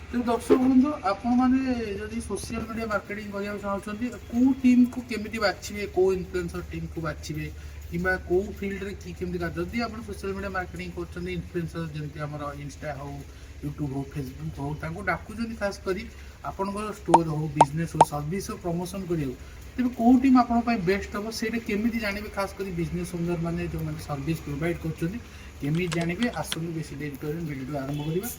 तो दर्शक बंधु आपने सोशल मीडिया मार्केटिंग करने चाहते कौ टीम को केमी बाछे कौ इन्फ्लुएंसर टीम को बाछे कि कौ फिल्ड रे केमी जदि आप सोशल मीडिया मार्केटिंग कर इन्फ्लुएंसर जमी इंस्टा हो यूट्यूब हो फेसबुक हो डाकुन खास कर आपण स्टोर हो बिजनेस हो सर्विस हो प्रमोशन करा तेज कौ टीम आप बेस्ट हम से केमी जानवे खास कर बिजनेस ओनर मैंने जो मैंने सर्विस प्रोवाइड करमी जानवे आसନ୍ତୁ बेसी डेरी कर वीडियो आरंभ करवा।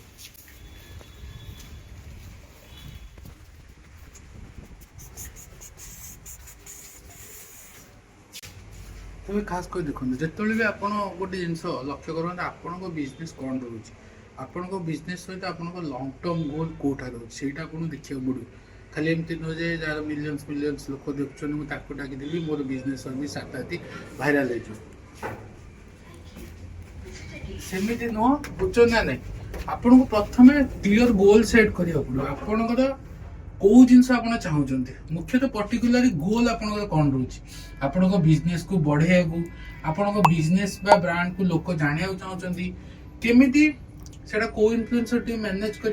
तेज खास कर देखो जिते भी आप गोटे जिन लक्ष्य करते आपण बिजनेस कौन रोचे आपण बिजनेस सहित आप लंग टर्म गोल कौटा रोचे से देखा पड़ो खाली एमती नुह जार मिलियंस मिलियंस लोक देखुं मुझे डाकिदेवी मोर बिजनेस सर्विस साथी भाइराल सेमती नुह बुझ ना ना आपन को प्रथम क्लियर गोल सेट करा पड़ो आपणकर कौ जिनस आप चाहते मुख्यतः पर्टिकुलर गोल आप कौन रोचे आपण बिजनेस को बढ़े आपण बिजनेस बा ब्रांड को लोक जाना चाहते केमी से कौ इन्फ्लुएंसर टीम मैनेज कर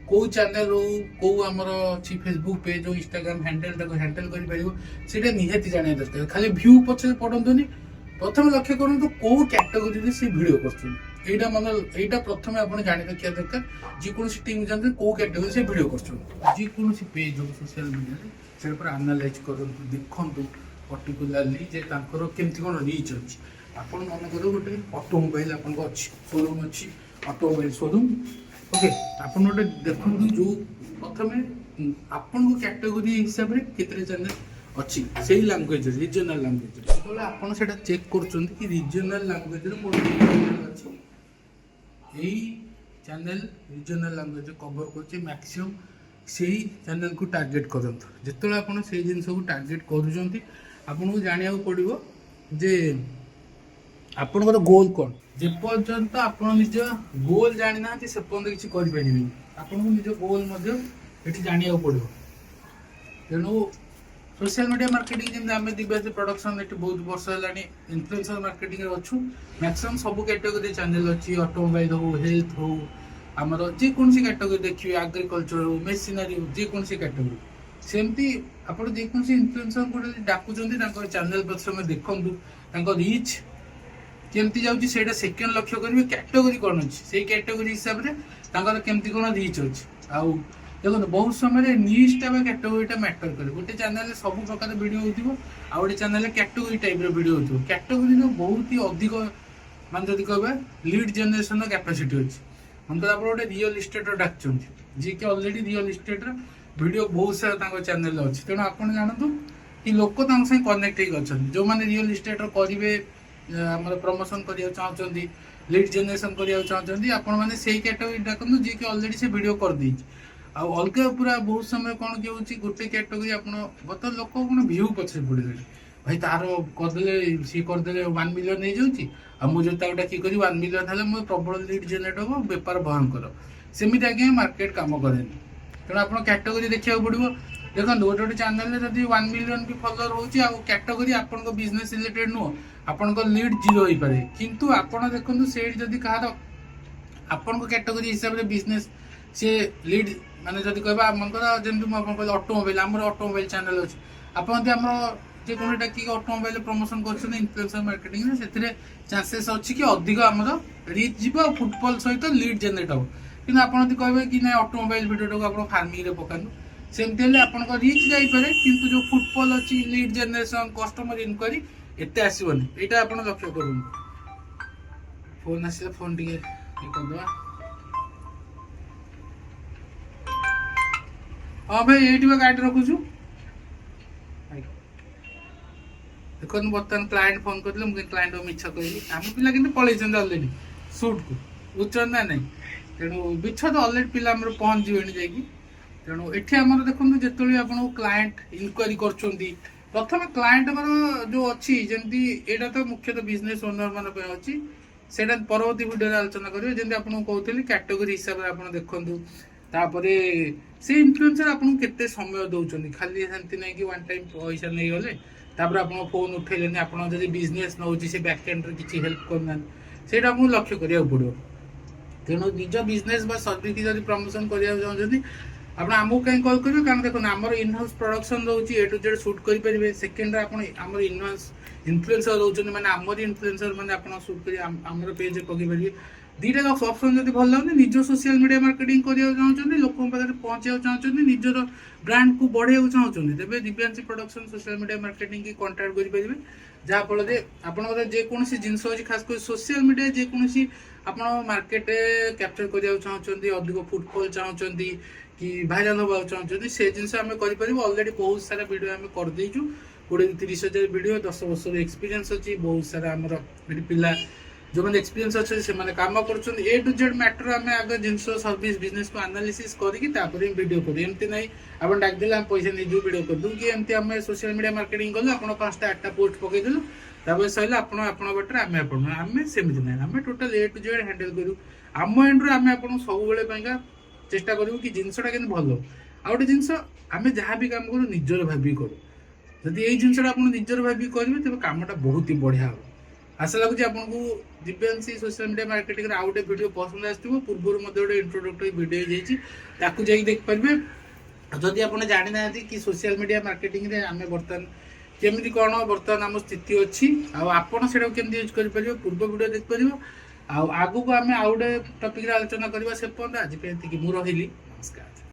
कौ चैनल हो कौ आमर अच्छी फेसबुक पेज हो इंस्टाग्राम हैंडल हैंडल कर निहाती जाना दरकार खाली व्यू पछे पड़तुनि प्रथम लक्ष्य करूँ कौ कैटेगोरी से भिड कर मन यहाँ प्रथम आप जाणी रखा दरकार जेकोसी टीम जानते कौ कैटेगोरी से भिड कर पेज हो सोशल मीडिया से आनालाइज करूँ देखूँ पर्टिकुलाली जे केमती कौन रिच अच्छी आप मन कर गोटे ऑटोमोबाइल आप शोरूम अच्छी ऑटोमोबाइल शोरूम ओके आप गोटे देखो जो प्रथम आपण कैटेगोरी हिसाब से केतरे चैनल अच्छी से लैंग्वेज रिजनल लैंग्वेज जो आप चेक कर रिजनल लैंग्वेज अच्छी यही चैनल रिजनल लैंग्वेज कवर कर मैक्सिमम से चैनल को टार्गेट करते जिते आप जिन को टार्गेट कर जाना पड़ो जे आपणकर गोल कौन जे पर्यंत आप निज गोल जानी ना से पर्यंत किसी करें आपको निज गोल ये जाना पड़ो तेणु सोशल मीडिया मार्केटिंग जमी आम दिव्यासी प्रोडक्शन ये बहुत वर्ष है इन्फ्लुएंसर मार्केटिंग अच्छु मैक्सिमम सब कैटेगोरी चैनल अच्छी ऑटोमोबाइल हो हेल्थ हो आमर जेकोसी कैटेगोरी देखिए एग्रीकल्चर हो मेसिनरी हो जेकोसी कैटेगोरी सेमती आप जेकोसी इन्फ्लुएंसर को डाकुं चैनल प्रथम देखूँ रिच केमती जाऊँगी से सेकेंड लक्ष्य करेंगे कैटेगोरी कौन अच्छी से कैटेगोरी हिसाब से केमती कौन रिच अच्छी आउ देखो बहुत समय निजटा कैटेगोरीटा मैटर करे गोटे चैनल सब प्रकार वीडियो हो गोटे चैनल कैटेगोरी टाइप वीडियो हो कैटेगोरी बहुत ही अधिक मान जब कह लीड जनरेशन कैपेसिटी अच्छी मतलब आप गोटे रियल इस्टेटर डाकुं जी कि ऑलरेडी रियल इस्टेटर वीडियो बहुत सारा चैनल अच्छी तेणु आप जानतु कि लोक कनेक्ट हो जो मैंने रियल इस्टेटर करेंगे आम प्रमोशन करने चाहते लीड जनरेशन करने चाहते आपण मैंने से कैटेगोरी डाकतु जी कि ऑलरेडी से वीडियो कर दी अलग पूरा बहुत समय कौन कि गोटे कैटेगोरी आप बत लोक कौन भ्यू पछे पड़े भाई तार करदे सी करदे 1 मिलियन हो जाऊँगी मुझे कि करी 1 मिलियन है मुझे प्रबल लीड जेनेट हम बेपार भयंकर सेमती आज्ञा मार्केट कम कैन तेणु आप कैटेगोरी देखा पड़ो देखो गोटे गोटे चैनल जब 1 मिलियन भी फॉलोअर होची कैटेगोरी आपण बिजनेस रिलेटेड नुह आपण लीड जीरो हो पारे किंतु आपण देखो से जदि कहार आपण कैटेगोरी हिसाब से बिजनेस से लीड माने जदि कहबा मनकर जंतु म आपण ऑटोमोबाइल हमर ऑटोमोबाइल चैनल अछि आपण जे हमर जे कोनटा की ऑटोमोबाइल प्रमोशन करछन इन्फ्लुएंसर मार्केटिंग रे सेथिरे चांसेस अछि कि अधिक हमर रीच जीव फुटबॉल सहित लीड जनरेट हो कि आपण जदि कहबे कि नै ऑटोमोबाइल वीडियो को आपण फार्मिंग रे पकानु सेमते ले आपण को रीच जाई पारे किंतु जो फुटबॉल अछि लीड जनरेशन कस्टमर इनक्वायरी एते आसीबनी एटा आपण लक्ष्य करू फोन आसीले फोन टिके करदवा हाँ भाई ये गाड़ी रखुचु देखो बर्तमान क्लाएंट फोन करते मुझे क्लाएंट मिछ कहली आम पिला कि पलैन अलरेडी सुट को बुझुन ना नहीं तेणु मिछ तो अलरेडी पिला पहुँच जीवन जा तेणु ये आम देखो जो आप क्लाएंट इनक्वारी कर प्रथम क्लाएंट जो अच्छी जमी यहाँ तो मुख्यतः बिजनेस ओनर मान अच्छी से परवर्ती वीडियो आलोचना करेंगे जमी आपको कहते कैटेगोरी हिसाब से आप देखूँ तापरे से इन्फ्लुएंसर आपको केते समय दौरान खाली सेमती नहीं कि वन टाइम पैसा नहीं गले तापर आप फोन उठेले आप बिजनेस नौ से बैक एंड किसी हेल्प करना से आपको लक्ष्य करा पड़ो तेणु निज बिजनेस बा सर्विस की जब प्रमोशन करने चाहते आप आमको कहीं कल करेंगे कारण देखो आमर इन हाउस प्रोडक्शन रोचे ए टू जेड सुट करेंगे सेकेंड आम इनफ्लुएंसर रोचे मैंने आमर इनफ्लुएंसर मैंने आप सुट कर पेज पकईपर दीटा ऑप्शन जब भल लगे निज सोशल मीडिया मार्केटिंग करने चाहते लोक पाखे पहुँचा चाहते निजर ब्रांड को बढ़ाई चाहते तेज Divyanshi production social media marketing की कंटाक्ट करेंगे जहाँफल आपंकर जेकोसी जिनस अच्छी खास कर सोशल मीडिया जेकोसी आप मार्केट कैप्चर करने चाहते अधिक फुटफॉल चाहते कि भाइराल होगा चाहते से जिन आम करें अलरेडी बहुत सारा वीडियो आम करदेचु 20-30,000 वीडियो 10 वर्ष एक्सपीरियंस अच्छी बहुत सारा आमर पिला जो मैंने एक्सपीरियंस अच्छे से काम कर ए टू जेड मैटर आम आगे जिन सर्विस बिजनेस को एनालिसिस करके वीडियो करूँ एमती ना आप डाकदेले आम पैसा नहीं जो वीडियो करदू कि एमती आम सोशल मीडिया मार्केटिंग कलु आप 5टा 8टा पोस्ट पकईदेलु तापर सर आप बाटर आम सेमती ना आम total A to Z handle करूँ आम एंड्रु आम आप सब चेष्टा करूँ कि जिनसा के भल आ गए जिन आम जहाँ भी काम करूँ निजर भावी करूँ जदि यही जिनसा आप निजर भावी करेंगे तेज कमटा बहुत ही बढ़िया हम आशा लगुच आपको दिव्यांशी सोशल मीडिया मार्केटिंग आउ गोटे वीडियो पसंद आसो पूर्व गोटे इंट्रोडक्टरी वीडियो ताकू जाकि देखिपारे जदि आप जानी ना कि सोशल मीडिया मार्केटिंग आम बर्तमान केमी कौन बर्तमान आम स्थिति अच्छी आपड़ से यूज करेंगे पूर्व वीडियो देखिपर आगू आम आउ गोटे टपिक आलोचना करवा से पर्यंत आज मुझे नमस्कार।